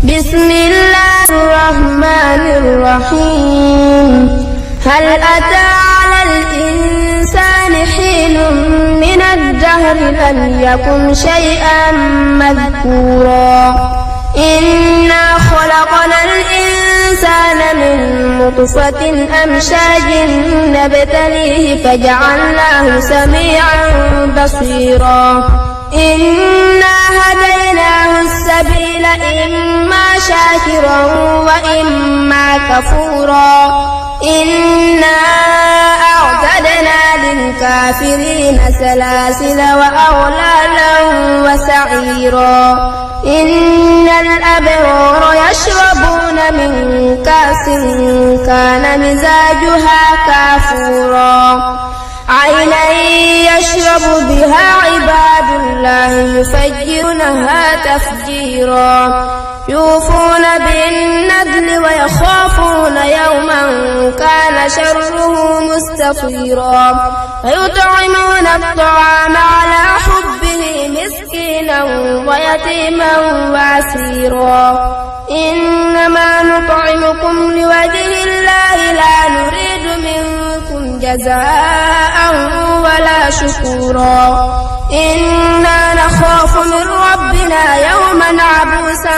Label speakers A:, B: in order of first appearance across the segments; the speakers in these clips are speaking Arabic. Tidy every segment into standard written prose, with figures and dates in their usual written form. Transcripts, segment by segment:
A: بسم الله الرحمن الرحيم هل أتى على الإنسان حين من الدهر لم يكن شيئا مذكورا إنا خلقنا الإنسان من نطفة أمشاج نبتليه فجعلناه سميعا بصيرا إنا هديناه السبيل إما شاكرا وإما كفورا إنا أعتدنا للكافرين سلاسل وأغلالا وسعيرا إن الأبرار يشربون من كأس كان مزاجها كافورا عينا يشرب بها عباد الله يفجرونها تفجيرا يوفون بالنذر ويخافون يوما كان شره مستطيرا ويطعمون الطعام على حبه مسكينا ويتيما واسيرا إنما نطعمكم لوجه الله لا نريد منكم جزاء ولا شكورا إنا نخاف من ربنا يوما عبوسا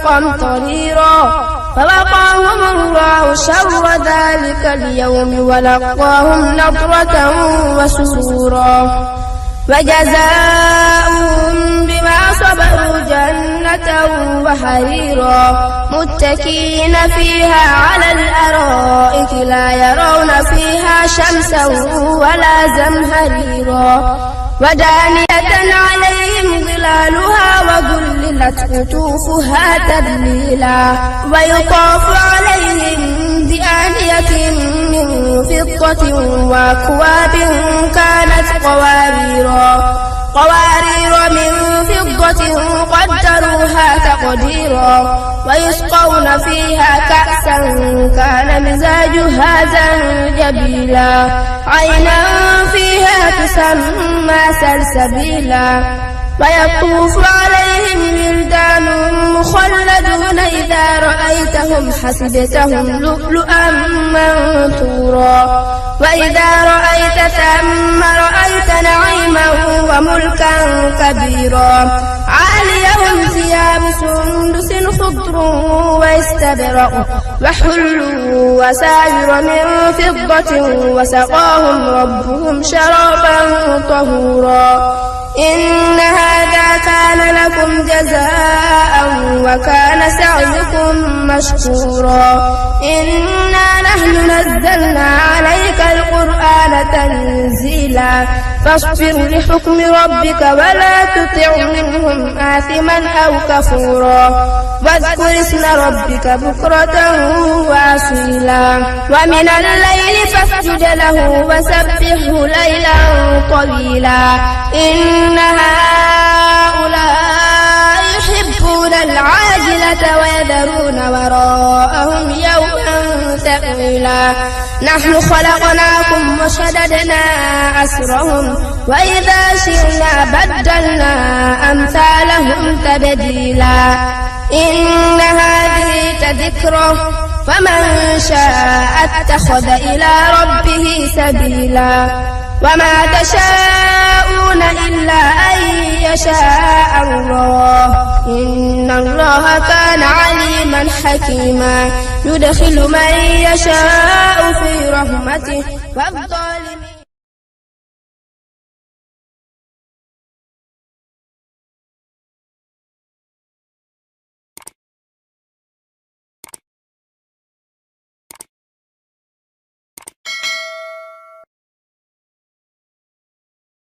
A: قمطريرا فوقاهم الله شر ذلك اليوم ولقاهم نضرة وسرورا وجزاؤهم بما صبروا جنة وحريرا متكئين فيها على الأرائك لا يرون فيها شمسا ولا زمهريرا ودانية عليهم ظلالها وذللت قطوفها تذليلا ويطاف عليهم بآنية من فضة وأكواب كانت قوارير من فضة قدروها تقديرا ويسقون فيها كأسا كان مزاجها زنجبيلا عينا فيها تسمى سلسبيلا ويطوف عليهم ولدان مخلدون إذا رأيتهم حسبتهم لؤلؤا منثورا وإذا رأيت ثم رأيت نعيما وملكا كبيرا عاليهم ثياب سندس خضر واستبرق وحلوا وساور من فضة وسقاهم ربهم شرابا طهورا إن هذا كان لكم جزاء وكان سعيكم مشكورا إنا نحن نزلنا عليك القرآن تنزيلا فاصبر لحكم ربك ولا تطع منهم آثما أو كفورا واذكر اسم ربك بكرة وأصيلا ومن الليل فاسجد له وسبحه ليلا طويلا إن هؤلاء يحبون العاجلة ويذرون وراءهم يوما ثقيلا نحن خلقناكم وشددنا أسرهم وإذا شئنا بدلنا أمثالهم تبديلا إن هذه تذكرة فمن شاء اتخذ إلى ربه سبيلا وما تشاءون إلا أن يشاء الله إن الله كان عليما حكيما يدخل من يشاء في رحمته والظالمين